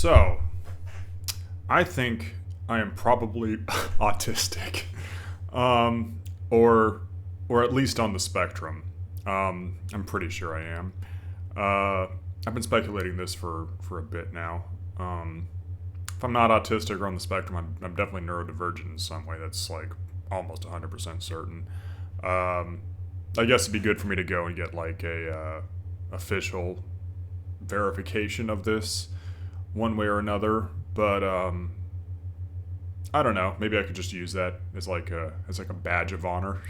So, I think I am probably autistic, um, or or at least on the spectrum. I'm pretty sure I am. Uh, I've been speculating this for a bit now. If I'm not autistic or on the spectrum, I'm definitely neurodivergent in some way. That's like almost 100% certain. Um, I guess it'd be good for me to go and get like a official verification of this one way or another. But I don't know. Maybe I could just use that as like a badge of honor,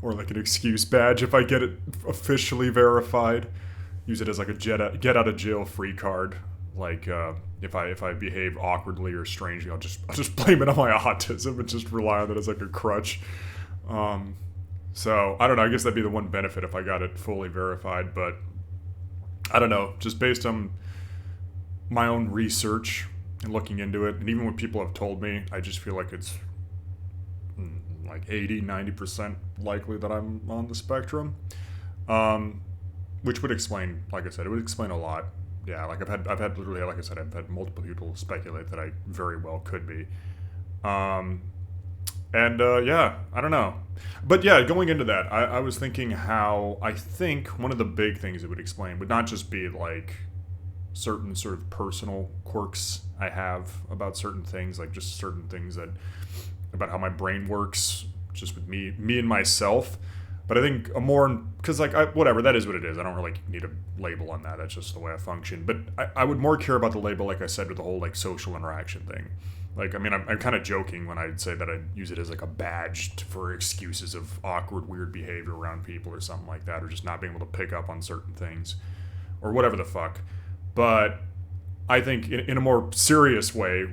or like an excuse badge if I get it officially verified. Use it as like a get out of jail free card. Like if I behave awkwardly or strangely, I'll just blame it on my autism and just rely on it as like a crutch. Um, so I don't know. I guess that'd be the one benefit if I got it fully verified. But I don't know. Just based on my own research and looking into it, and even what people have told me, I just feel like it's like 80-90% likely that I'm on the spectrum. Um, which would explain, like I said, it would explain a lot. Yeah, like I've had literally, like I said, I've had multiple people speculate that I very well could be. Um, and yeah, I don't know. But yeah, going into that, I was thinking how I think one of the big things it would explain would not just be like certain sort of personal quirks I have about certain things, like just certain things that about how my brain works, just with me and myself. But I think a more, because like whatever, that is what it is. I don't really need a label on that. That's just the way I function. But I would more care about the label, like I said, with the whole like social interaction thing. Like, I mean, I'm kind of joking when I'd say that I'd use it as like a badge for excuses of awkward, weird behavior around people or something like that, or just not being able to pick up on certain things or whatever the fuck. But I think in a more serious way,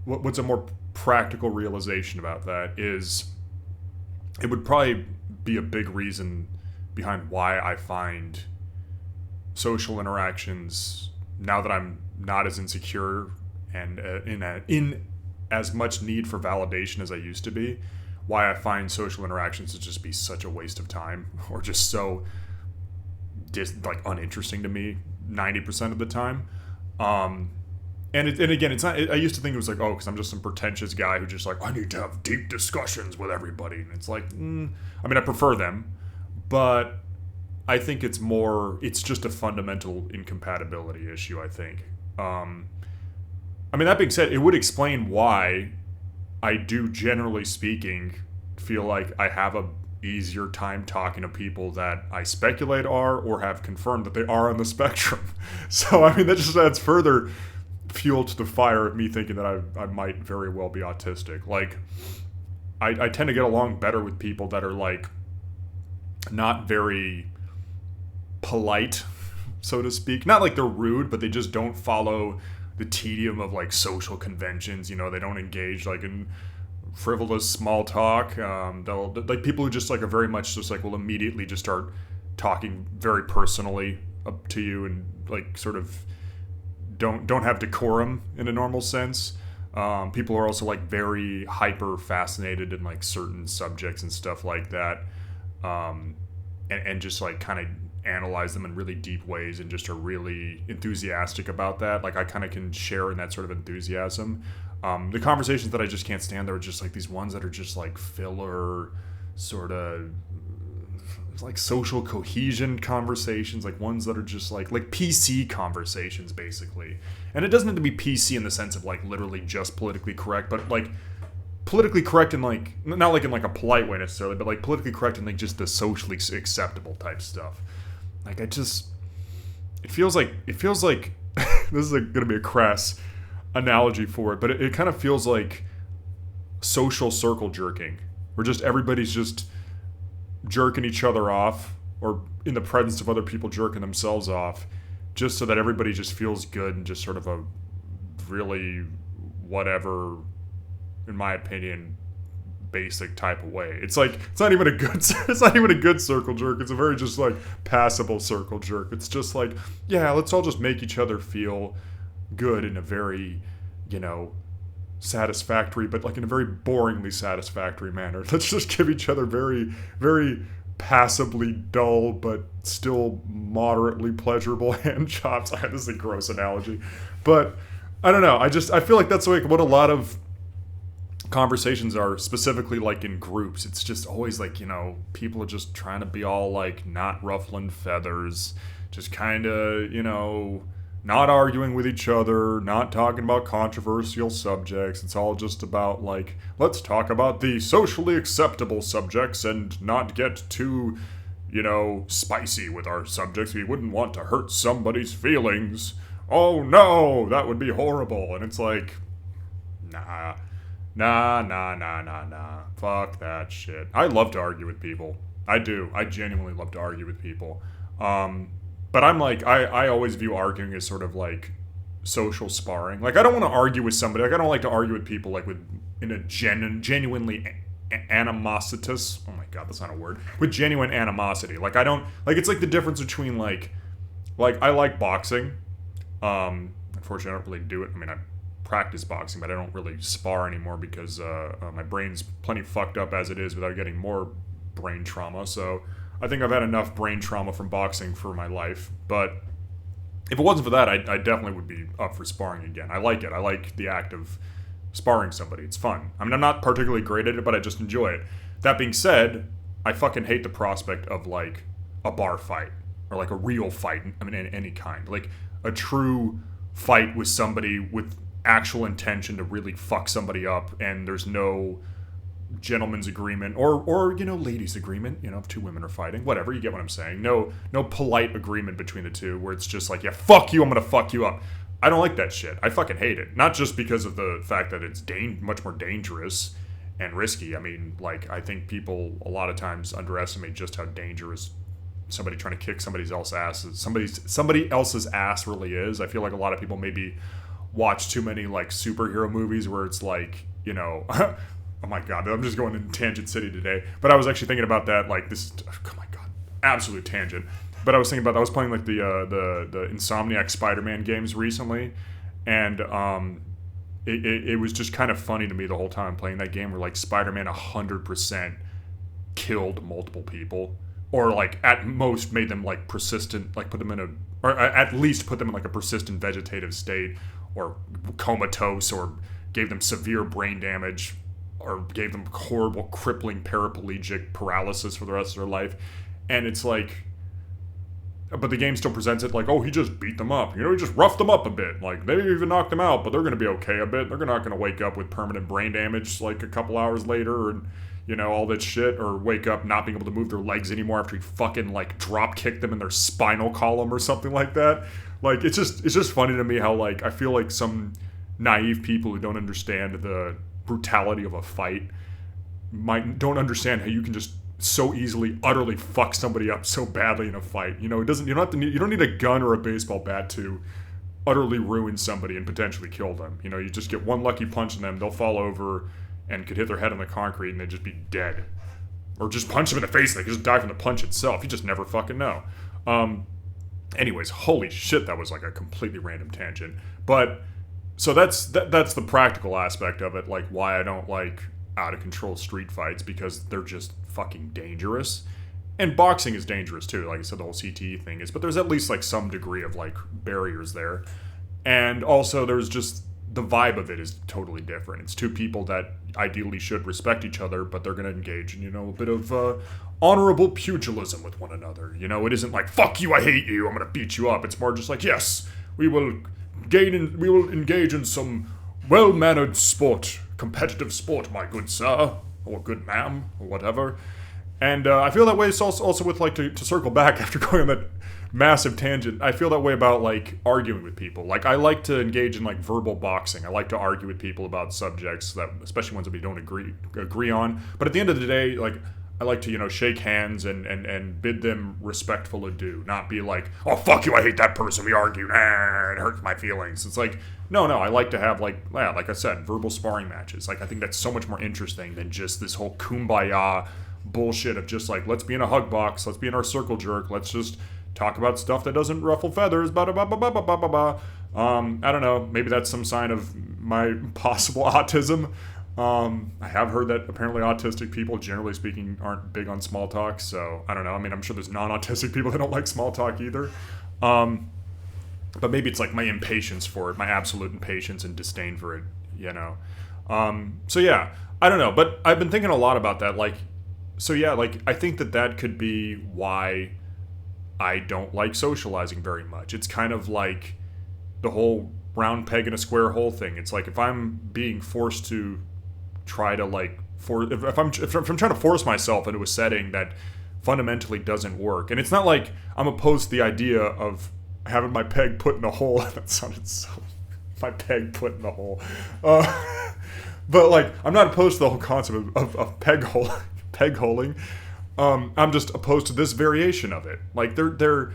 what's a more practical realization about that is it would probably be a big reason behind why I find social interactions, now that I'm not as insecure and in as much need for validation as I used to be, why I find social interactions to just be such a waste of time, or just so like uninteresting to me 90% of the time. And again, it's not. I used to think it was like, oh, because I'm just some pretentious guy who just like, I need to have deep discussions with everybody, and it's like, I mean, I prefer them, but I think it's more. It's just a fundamental incompatibility issue, I think. I mean, that being said, it would explain why I do, generally speaking, feel like I have a easier time talking to people that I speculate are or have confirmed that they are on the spectrum. So I mean, that just adds further fuel to the fire of me thinking that I might very well be autistic. Like, I tend to get along better with people that are like not very polite, so to speak. Not like they're rude, but they just don't follow the tedium of like social conventions. You know, they don't engage like in frivolous small talk. They'll like people who just like are very much just like will immediately just start talking very personally up to you, and like sort of don't have decorum in a normal sense. People are also like very hyper fascinated in like certain subjects and stuff like that, and just like kind of analyze them in really deep ways and just are really enthusiastic about that. Like I kind of can share in that sort of enthusiasm. The conversations that I just can't stand are just like these ones that are just like filler, sort of like social cohesion conversations, like ones that are just like PC conversations basically. And it doesn't have to be PC in the sense of like literally just politically correct, but like politically correct in like, not like in like a polite way necessarily, but like politically correct in like just the socially acceptable type stuff. Like it feels like this is gonna be a crass analogy for it, but it kind of feels like social circle jerking, where just everybody's just jerking each other off, or in the presence of other people jerking themselves off, just so that everybody just feels good and just sort of a really whatever, in my opinion, basic type of way. It's like it's not even a good circle jerk. It's a very just like passable circle jerk. It's just like, yeah, let's all just make each other feel good in a very, satisfactory, but like in a very boringly satisfactory manner. Let's just give each other very, very passably dull but still moderately pleasurable hand jobs. This is a gross analogy, but I don't know. I feel like that's like what a lot of conversations are, specifically like in groups. It's just always like, people are just trying to be all like not ruffling feathers, just kind of, not arguing with each other, not talking about controversial subjects. It's all just about like, let's talk about the socially acceptable subjects and not get too, spicy with our subjects. We wouldn't want to hurt somebody's feelings. Oh no, that would be horrible. And it's like, nah. Nah. Fuck that shit. I love to argue with people. I do. I genuinely love to argue with people. But I'm like, I always view arguing as sort of like social sparring. Like, I don't want to argue with somebody. Like, I don't like to argue with people like in a genuinely animositous. Oh my god, that's not a word. With genuine animosity. Like, I don't like. It's like the difference between like I like boxing. Unfortunately, I don't really do it. I mean, I practice boxing, but I don't really spar anymore because my brain's plenty fucked up as it is without getting more brain trauma. So I think I've had enough brain trauma from boxing for my life. But if it wasn't for that, I definitely would be up for sparring again. I like it. I like the act of sparring somebody. It's fun. I mean, I'm not particularly great at it, but I just enjoy it. That being said, I fucking hate the prospect of like a bar fight or like a real fight. I mean, in any kind. Like a true fight with somebody with actual intention to really fuck somebody up, and there's no gentleman's agreement or ladies agreement, if two women are fighting, whatever, you get what I'm saying. No polite agreement between the two where it's just like, yeah, fuck you, I'm gonna fuck you up. I don't like that shit. I fucking hate it. Not just because of the fact that it's much more dangerous and risky. I mean, like, I think people a lot of times underestimate just how dangerous somebody trying to kick somebody else's ass really is. I feel like a lot of people maybe watch too many like superhero movies where it's like, oh my god, I'm just going in tangent city today. But I was actually thinking about that, like this, oh my god, absolute tangent. But I was thinking about, I was playing like the Insomniac Spider-Man games recently, and it was just kind of funny to me the whole time playing that game where like Spider-Man 100% killed multiple people, or like at most made them like persistent, like at least put them in like a persistent vegetative state, or comatose, or gave them severe brain damage, or gave them horrible, crippling, paraplegic paralysis for the rest of their life. And it's like, but the game still presents it like, oh, he just beat them up. He just roughed them up a bit. Like, maybe even knocked them out, but they're going to be okay a bit. They're not going to wake up with permanent brain damage like a couple hours later, and all that shit, or wake up not being able to move their legs anymore after he fucking like drop kicked them in their spinal column or something like that. Like, it's just funny to me how like I feel like some naive people who don't understand the brutality of a fight don't understand how you can just so easily utterly fuck somebody up so badly in a fight. You don't need a gun or a baseball bat to utterly ruin somebody and potentially kill them. You just get one lucky punch in them, they'll fall over and could hit their head on the concrete and they'd just be dead. Or just punch them in the face and they could just die from the punch itself. You just never fucking know. Anyways, holy shit, that was like a completely random tangent. But so that's the practical aspect of it, like why I don't like out of control street fights, because they're just fucking dangerous. And boxing is dangerous too, like I said, the whole CTE thing is, but there's at least like some degree of like barriers there. And also there's just the vibe of it is totally different. It's two people that ideally should respect each other, but they're going to engage in, a bit of honorable pugilism with one another. It isn't like, fuck you, I hate you, I'm going to beat you up. It's more just like, yes, we will engage in some well-mannered sport, competitive sport, my good sir, or good ma'am, or whatever. And I feel that way also with, like, to circle back after going on that massive tangent, I feel that way about, like, arguing with people. Like, I like to engage in, like, verbal boxing. I like to argue with people about subjects, that, especially ones that we don't agree on. But at the end of the day, like, I like to, shake hands and bid them respectful adieu. Not be like, oh, fuck you, I hate that person, we argued, it hurts my feelings. It's like, no, I like to have, like I said, verbal sparring matches. Like, I think that's so much more interesting than just this whole kumbaya bullshit of just like, let's be in a hug box, let's be in our circle jerk, let's just talk about stuff that doesn't ruffle feathers, I don't know, maybe that's some sign of my possible autism. I have heard that apparently autistic people, generally speaking, aren't big on small talk, so I don't know. I mean, I'm sure there's non-autistic people that don't like small talk either. but maybe it's like my impatience for it, my absolute impatience and disdain for it, so yeah, I don't know, but I've been thinking a lot about that, like, so yeah, like, I think that could be why I don't like socializing very much. It's kind of like the whole round peg in a square hole thing. It's like if I'm being forced to try to like if I'm trying to force myself into a setting that fundamentally doesn't work, and it's not like I'm opposed to the idea of having my peg put in a hole. That sounded so. My peg put in the hole. But like, I'm not opposed to the whole concept of peg holing. I'm just opposed to this variation of it. Like they're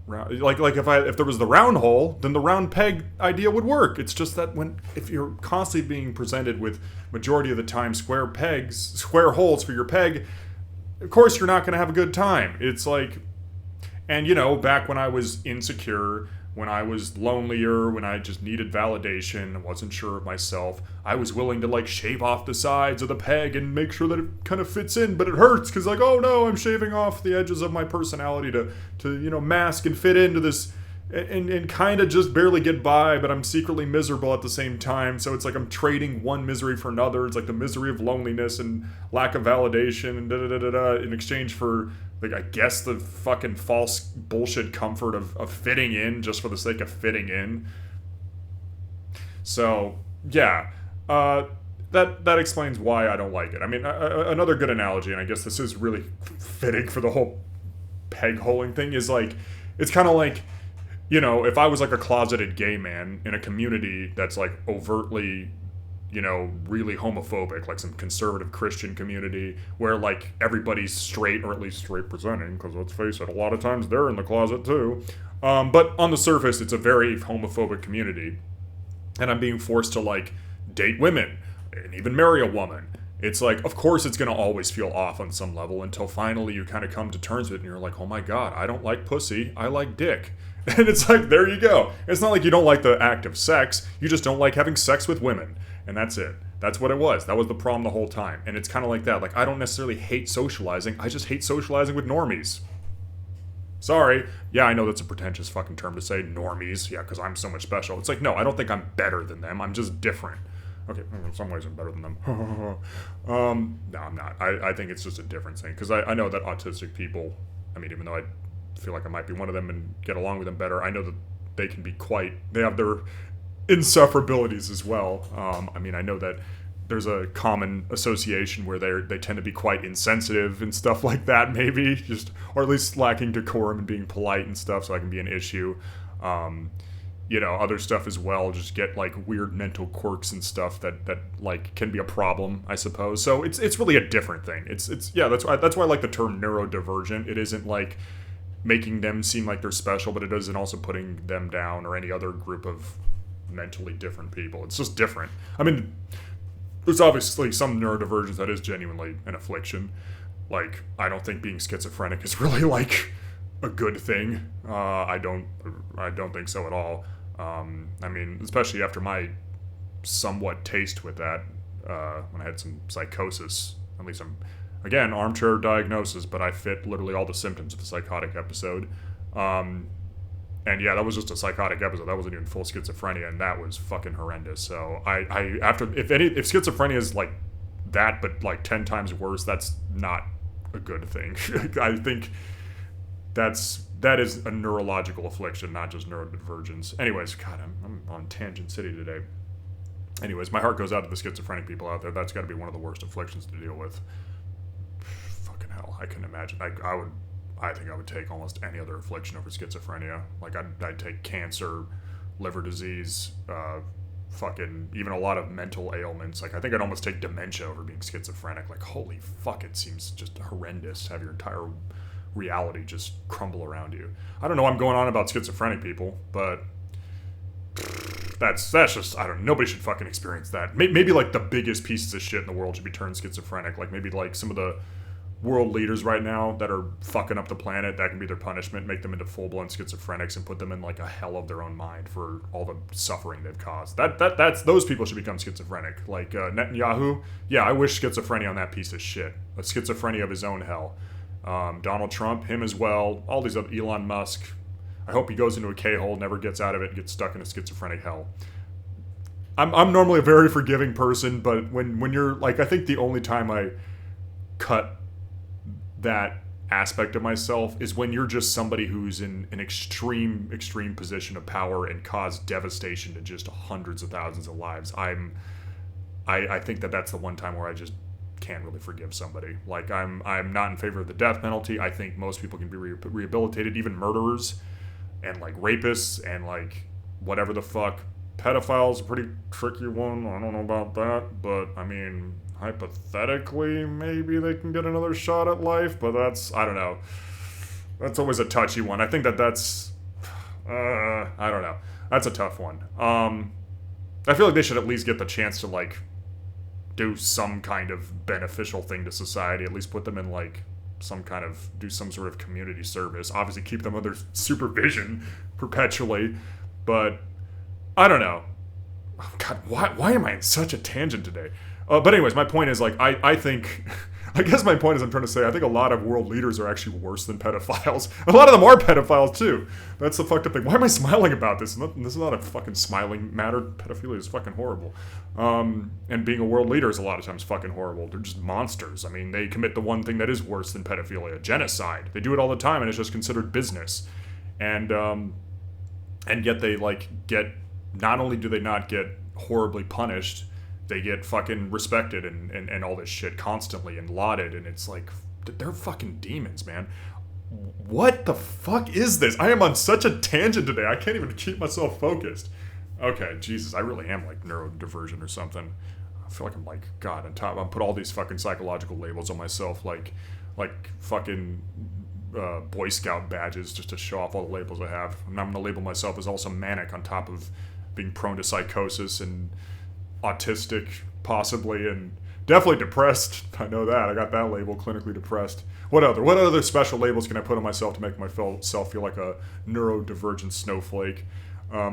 like if there was the round hole, then the round peg idea would work. It's just that if you're constantly being presented with majority of the time square holes for your peg, of course you're not going to have a good time. It's like, and back when I was insecure, when I was lonelier, when I just needed validation, wasn't sure of myself, I was willing to like shave off the sides of the peg and make sure that it kind of fits in, but it hurts because like, oh no, I'm shaving off the edges of my personality to mask and fit into this and kind of just barely get by, but I'm secretly miserable at the same time. So it's like I'm trading one misery for another. It's like the misery of loneliness and lack of validation and in exchange for, like, I guess the fucking false bullshit comfort of fitting in just for the sake of fitting in. So, yeah. That explains why I don't like it. I mean, another good analogy, and I guess this is really fitting for the whole peg holing thing, is like, it's kind of like, if I was like a closeted gay man in a community that's like overtly, really homophobic, like some conservative Christian community where like everybody's straight, or at least straight presenting, because let's face it, a lot of times they're in the closet too. But on the surface, it's a very homophobic community. And I'm being forced to like date women and even marry a woman. It's like, of course it's going to always feel off on some level until finally you kind of come to terms with it and you're like, oh my God, I don't like pussy, I like dick. And it's like, there you go. It's not like you don't like the act of sex, you just don't like having sex with women. And that's it. That's what it was. That was the problem the whole time. And it's kind of like that. Like, I don't necessarily hate socializing, I just hate socializing with normies. Sorry. Yeah, I know that's a pretentious fucking term to say, normies. Yeah, because I'm so much special. It's like, no, I don't think I'm better than them. I'm just different. Okay, in some ways I'm better than them. No, I'm not. I think it's just a different thing. Because I know that autistic people, I mean, even though I feel like I might be one of them and get along with them better, I know that they can be they have their insufferabilities as well. I mean, I know that there's a common association where they tend to be quite insensitive and stuff like that, maybe, just, or at least lacking decorum and being polite and stuff, so that can be an issue. Other stuff as well, just get like weird mental quirks and stuff that like can be a problem, I suppose. So it's really a different thing. It's that's why I like the term neurodivergent. It isn't like making them seem like they're special, but it isn't also putting them down or any other group of mentally different people. It's just different. I mean, there's obviously some neurodivergence that is genuinely an affliction. Like, I don't think being schizophrenic is really like a good thing. I don't think so at all. I mean, especially after my somewhat taste with that, when I had some psychosis. At least I'm, again, armchair diagnosis, but I fit literally all the symptoms of a psychotic episode. And yeah, that was just a psychotic episode. That wasn't even full schizophrenia, and that was fucking horrendous. So if schizophrenia is like that, but like 10 times worse, that's not a good thing. I think that is a neurological affliction, not just neurodivergence. Anyways, God, I'm on Tangent City today. Anyways, my heart goes out to the schizophrenic people out there. That's got to be one of the worst afflictions to deal with. Fucking hell, I couldn't imagine. I think I would take almost any other affliction over schizophrenia. Like, I'd take cancer, liver disease, fucking even a lot of mental ailments. Like, I think I'd almost take dementia over being schizophrenic. Like, holy fuck, it seems just horrendous to have your entire reality just crumble around you. I don't know, I'm going on about schizophrenic people, but that's just, I don't know, nobody should fucking experience that. Maybe like the biggest pieces of shit in the world should be turned schizophrenic. Like, maybe like some of the world leaders right now that are fucking up the planet, that can be their punishment, make them into full-blown schizophrenics and put them in like a hell of their own mind for all the suffering they've caused. That's those people should become schizophrenic. Like Netanyahu, yeah, I wish schizophrenia on that piece of shit. A schizophrenia of his own hell. Donald Trump, him as well. All these other, Elon Musk. I hope he goes into a K-hole, never gets out of it, and gets stuck in a schizophrenic hell. I'm normally a very forgiving person, but when you're like, I think the only time I cut that aspect of myself is when you're just somebody who's in an extreme position of power and cause devastation to just hundreds of thousands of lives. I think that's the one time where I just can't really forgive somebody. Like, I'm not in favor of the death penalty. I think most people can be rehabilitated, even murderers and like rapists and like whatever the fuck. Pedophiles, a pretty tricky one. I don't know about that, but I mean, hypothetically, maybe they can get another shot at life, but I don't know. That's always a touchy one. I think that's, I don't know. That's a tough one. I feel like they should at least get the chance to, like, do some kind of beneficial thing to society, at least put them in, like, do some sort of community service. Obviously keep them under supervision perpetually, but I don't know. Oh, God, why am I in such a tangent today? But anyways, my point is, like, I think, I guess my point is I'm trying to say I think a lot of world leaders are actually worse than pedophiles. A lot of them are pedophiles, too. That's the fucked up thing. Why am I smiling about this? This is not a fucking smiling matter. Pedophilia is fucking horrible. And being a world leader is a lot of times fucking horrible. They're just monsters. I mean, they commit the one thing that is worse than pedophilia, genocide. They do it all the time, and it's just considered business. And yet they, like, not only do they not get horribly punished, they get fucking respected and all this shit constantly and lauded, and it's like, they're fucking demons, man. What the fuck is this? I am on such a tangent today. I can't even keep myself focused. Okay, Jesus, I really am like neurodivergent or something. I feel like I'm like, God, I'm put all these fucking psychological labels on myself, like fucking Boy Scout badges just to show off all the labels I have. And I'm gonna label myself as also manic on top of being prone to psychosis and autistic, possibly, and definitely depressed. I know that. I got that label, clinically depressed. What other special labels can I put on myself to make myself feel like a neurodivergent snowflake? I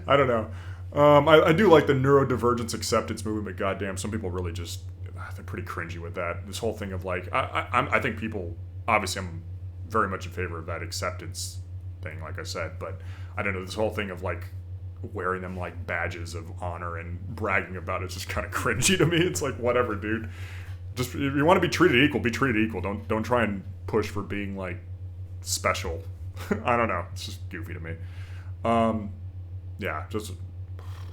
don't know. I do like the neurodivergence acceptance movement, but goddamn, some people really just, they're pretty cringy with that. This whole thing of like, I think people, obviously I'm very much in favor of that acceptance thing, like I said, but I don't know, this whole thing of like wearing them like badges of honor and bragging about it's just kind of cringy to me. It's like, whatever, dude. Just, if you want to be treated equal, be treated equal. Don't try and push for being like special. I don't know. It's just goofy to me. Yeah, just,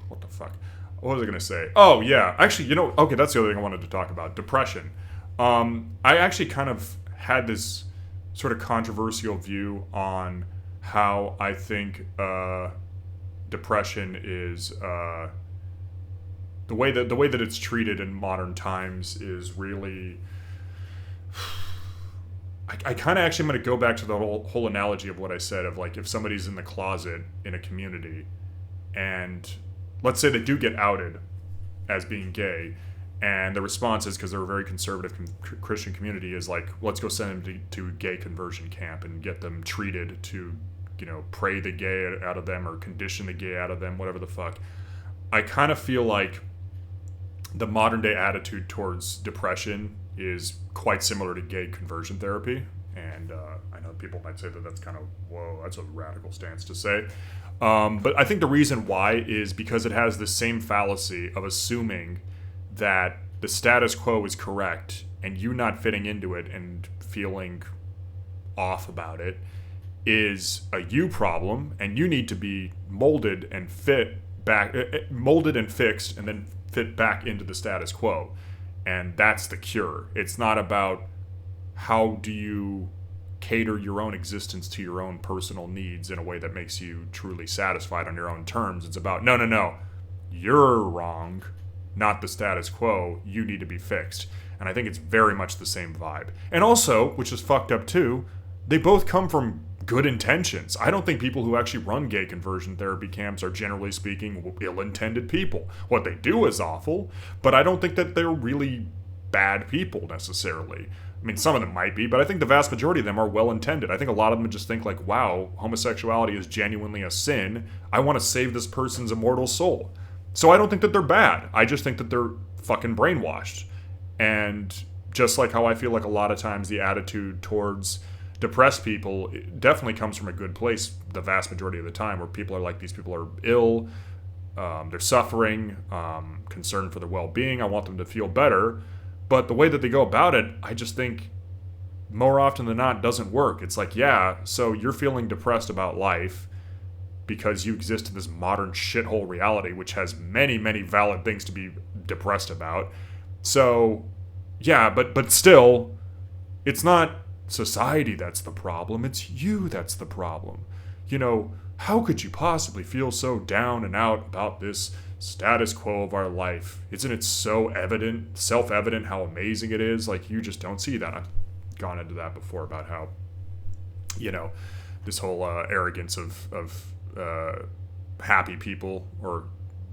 what the fuck? What was I gonna say? Oh yeah, actually, okay, that's the other thing I wanted to talk about. Depression. I actually kind of had this sort of controversial view on how I think depression is the way that it's treated in modern times is really. I kind of actually am going to go back to the whole analogy of what I said of like if somebody's in the closet in a community, and let's say they do get outed as being gay, and the response is, because they're a very conservative Christian community, is like, let's go send them to gay conversion camp and get them treated to, pray the gay out of them or condition the gay out of them, whatever the fuck. I kind of feel like the modern day attitude towards depression is quite similar to gay conversion therapy. And I know people might say that that's kind of, whoa, that's a radical stance to say. But I think the reason why is because it has the same fallacy of assuming that the status quo is correct and you not fitting into it and feeling off about it is a you problem, and you need to be molded and molded and fixed and then fit back into the status quo. And that's the cure. It's not about how do you cater your own existence to your own personal needs in a way that makes you truly satisfied on your own terms. It's about, no, you're wrong, not the status quo. You need to be fixed. And I think it's very much the same vibe. And also, which is fucked up too, they both come from good intentions. I don't think people who actually run gay conversion therapy camps are, generally speaking, ill-intended people. What they do is awful, but I don't think that they're really bad people necessarily. I mean, some of them might be, but I think the vast majority of them are well-intended. I think a lot of them just think like, wow, homosexuality is genuinely a sin. I want to save this person's immortal soul. So I don't think that they're bad. I just think that they're fucking brainwashed. And just like how I feel like a lot of times the attitude towards depressed people, it definitely comes from a good place the vast majority of the time, where people are like, these people are ill, they're suffering, concerned for their well-being, I want them to feel better. But the way that they go about it, I just think more often than not doesn't work. It's like, yeah, so you're feeling depressed about life because you exist in this modern shithole reality, which has many, many valid things to be depressed about. So, yeah, but still, it's not society that's the problem, it's you that's the problem. You know, how could you possibly feel so down and out about this status quo of our life? Isn't it so evident, self-evident how amazing it is? Like, you just don't see that. I've gone into that before about how, you know, this whole arrogance of happy people or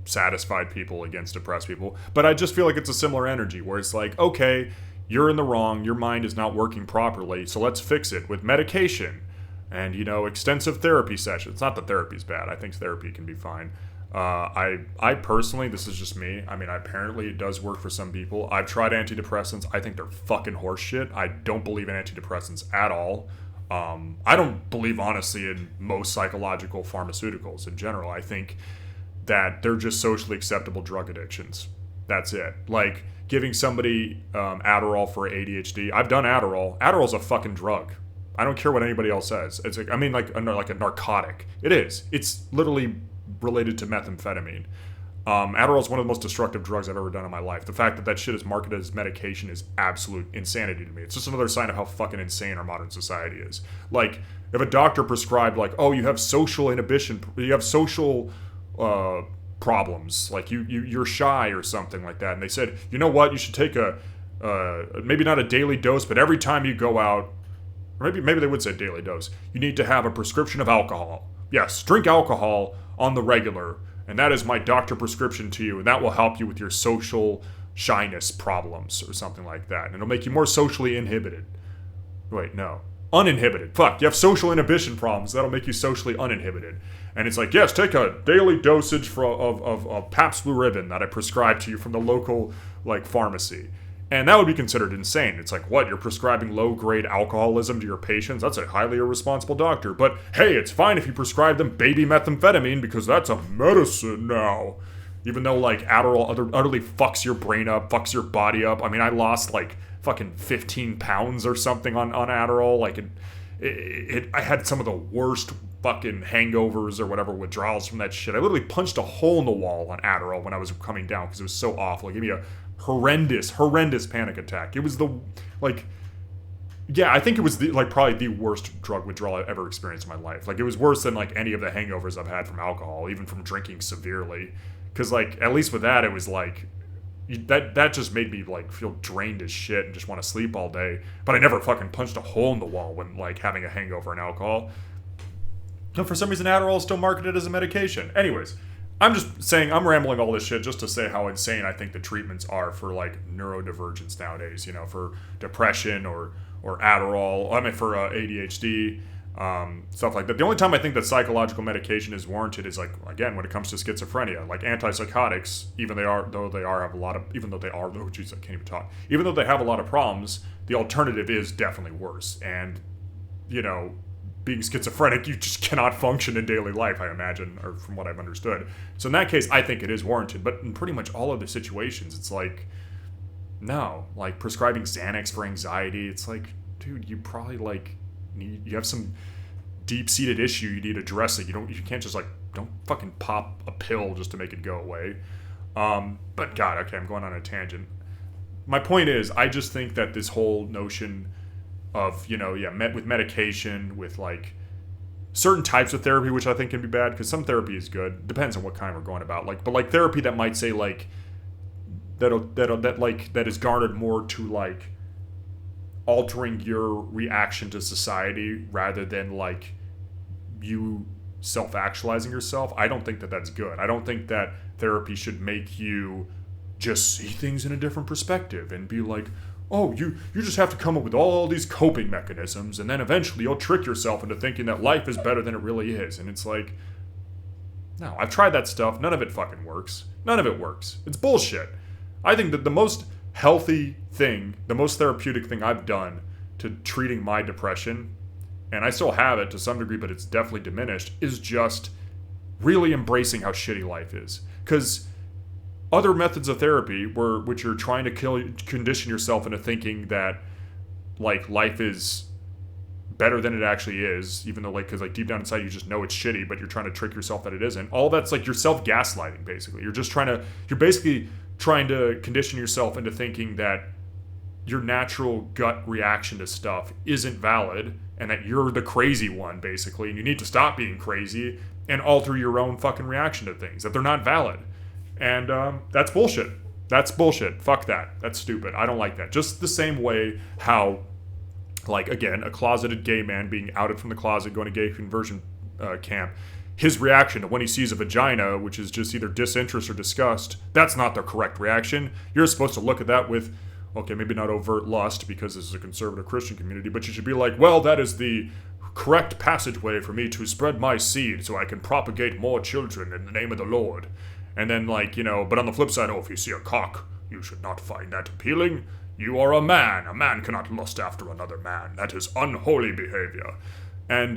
satisfied people against depressed people. But I just feel like it's a similar energy where it's like, okay, you're in the wrong, your mind is not working properly, so let's fix it with medication and, you know, extensive therapy sessions. Not that therapy's bad. I think therapy can be fine. I personally, this is just me, I mean, apparently it does work for some people. I've tried antidepressants. I think they're fucking horseshit. I don't believe in antidepressants at all. I don't believe, honestly, in most psychological pharmaceuticals in general. I think that they're just socially acceptable drug addictions. That's it. Like, giving somebody Adderall for ADHD. I've done Adderall. Adderall's a fucking drug. I don't care what anybody else says. It's like, I mean, like a narcotic. It is. It's literally related to methamphetamine. Adderall is one of the most destructive drugs I've ever done in my life. The fact that that shit is marketed as medication is absolute insanity to me. It's just another sign of how fucking insane our modern society is. Like, if a doctor prescribed, like, oh, you have social inhibition, you have social problems, like you're shy or something like that, and they said, you know what, you should take a maybe not a daily dose, but every time you go out, or maybe they would say daily dose, you need to have a prescription of alcohol. Yes, drink alcohol on the regular, and that is my doctor prescription to you, and that will help you with your social shyness problems or something like that, and it'll make you more socially inhibited. Wait, no. Uninhibited. Fuck, you have social inhibition problems, that'll make you socially uninhibited. And it's like, yes, take a daily dosage of Pabst Blue Ribbon that I prescribed to you from the local, like, pharmacy. And that would be considered insane. It's like, what, you're prescribing low-grade alcoholism to your patients? That's a highly irresponsible doctor. But, hey, it's fine if you prescribe them baby methamphetamine because that's a medicine now. Even though, like, Adderall utterly fucks your brain up, fucks your body up. I mean, I lost, like, fucking 15 pounds or something on Adderall. Like, I had some of the worst fucking hangovers or whatever, withdrawals from that shit. I literally punched a hole in the wall on Adderall when I was coming down because it was so awful. It gave me a horrendous panic attack. It was I think it was probably the worst drug withdrawal I've ever experienced in my life. Like, it was worse than, like, any of the hangovers I've had from alcohol, even from drinking severely. Because, like, at least with that, it was like, that just made me, like, feel drained as shit and just want to sleep all day. But I never fucking punched a hole in the wall when, like, having a hangover and alcohol. No, for some reason, Adderall is still marketed as a medication. Anyways, I'm just saying, I'm rambling all this shit just to say how insane I think the treatments are for, like, neurodivergence nowadays, you know, for depression or Adderall, I mean, for ADHD, stuff like that. The only time I think that psychological medication is warranted is, like, again, when it comes to schizophrenia. Like, antipsychotics, even though they have a lot of problems, the alternative is definitely worse. And, you know, being schizophrenic, you just cannot function in daily life, I imagine, or from what I've understood. So in that case, I think it is warranted. But in pretty much all other situations, it's like, no. Like, prescribing Xanax for anxiety, it's like, dude, you probably, like, you have some deep-seated issue you need addressing. You can't just, like, don't fucking pop a pill just to make it go away. But God, okay, I'm going on a tangent. My point is, I just think that this whole notion of, you know, with medication, with, like, certain types of therapy, which I think can be bad, because some therapy is good, depends on what kind we're going about. Like, but, like, therapy that might say, like, that is garnered more to, like, altering your reaction to society rather than, like, you self-actualizing yourself. I don't think that that's good. I don't think that therapy should make you just see things in a different perspective and be like, oh, you just have to come up with all these coping mechanisms, and then eventually you'll trick yourself into thinking that life is better than it really is. And it's like, no, I've tried that stuff. None of it fucking works. None of it works. It's bullshit. I think that the most healthy thing, the most therapeutic thing I've done to treating my depression and I still have it to some degree, but it's definitely diminished, is just really embracing how shitty life is. Because other methods of therapy, which are trying to condition yourself into thinking that, like, life is better than it actually is, even though, like, because, like, deep down inside you just know it's shitty, but you're trying to trick yourself that it isn't. All that's, like, you're self-gaslighting, basically. You're basically trying to condition yourself into thinking that your natural gut reaction to stuff isn't valid, and that you're the crazy one, basically, and you need to stop being crazy and alter your own fucking reaction to things, that they're not valid. And that's bullshit. That's bullshit. Fuck that. That's stupid. I don't like that. Just the same way how, like, again, a closeted gay man being outed from the closet, going to gay conversion camp, his reaction to when he sees a vagina, which is just either disinterest or disgust, that's not the correct reaction. You're supposed to look at that with, okay, maybe not overt lust, because this is a conservative Christian community, but you should be like, well, that is the correct passageway for me to spread my seed so I can propagate more children in the name of the Lord. And then, like, you know, but on the flip side, oh, if you see a cock, you should not find that appealing. You are a man. A man cannot lust after another man. That is unholy behavior. And,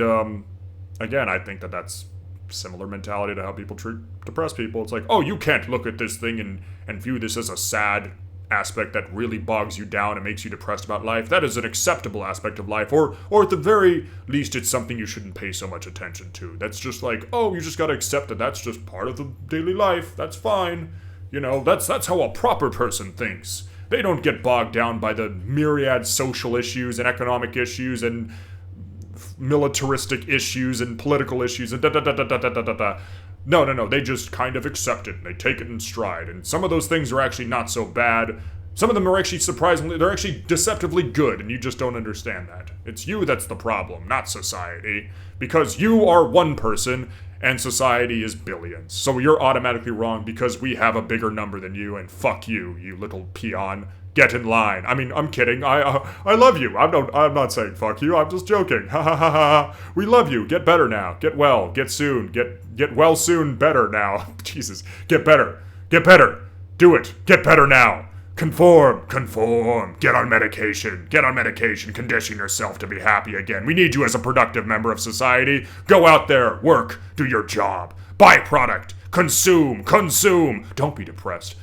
again, I think that that's similar mentality to how people treat depressed people. It's like, oh, you can't look at this thing and view this as a sad aspect that really bogs you down and makes you depressed about life. That is an acceptable aspect of life, or at the very least, it's something you shouldn't pay so much attention to. That's just like, oh, you just gotta accept that that's just part of the daily life. That's fine. You know, that's how a proper person thinks. They don't get bogged down by the myriad social issues and economic issues and militaristic issues and political issues and da-da-da-da-da-da-da-da. No. They just kind of accept it and they take it in stride. And some of those things are actually not so bad. Some of them are actually surprisingly, they're actually deceptively good, and you just don't understand that. It's you that's the problem, not society. Because you are one person and society is billions. So you're automatically wrong because we have a bigger number than you, and fuck you, you little peon. Get in line. I mean, I'm kidding. I love you. I'm not saying fuck you. I'm just joking. Ha ha ha ha. We love you. Get better now. Get well. Get soon. Get well soon. Better now. Jesus. Get better. Get better. Do it. Get better now. Conform. Get on medication. Condition yourself to be happy again. We need you as a productive member of society. Go out there. Work. Do your job. Buy product. Consume. Don't be depressed.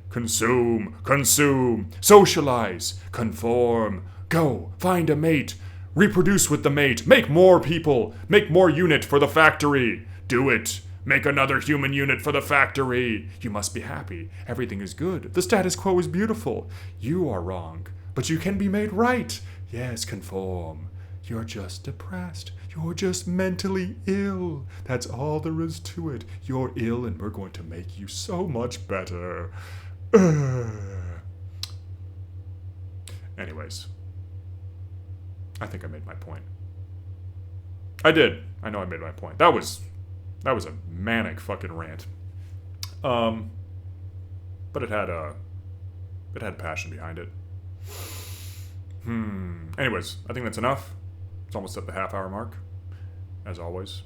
Consume, socialize, conform, go, find a mate, reproduce with the mate, make more people, make more unit for the factory, do it, make another human unit for the factory. You must be happy, everything is good, the status quo is beautiful, you are wrong, but you can be made right. Yes, conform, you're just depressed. You're just mentally ill. That's all there is to it. You're ill and we're going to make you so much better. Anyways, I think I made my point. I did. I know I made my point. That was a manic fucking rant. But it had passion behind it. Anyways, I think that's enough. It's almost at the half-hour mark, as always.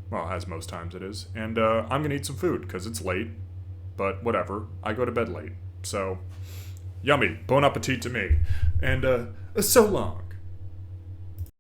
Well, as most times it is. And I'm gonna eat some food because it's late. But whatever, I go to bed late. So, yummy. Bon appetit to me. And so long.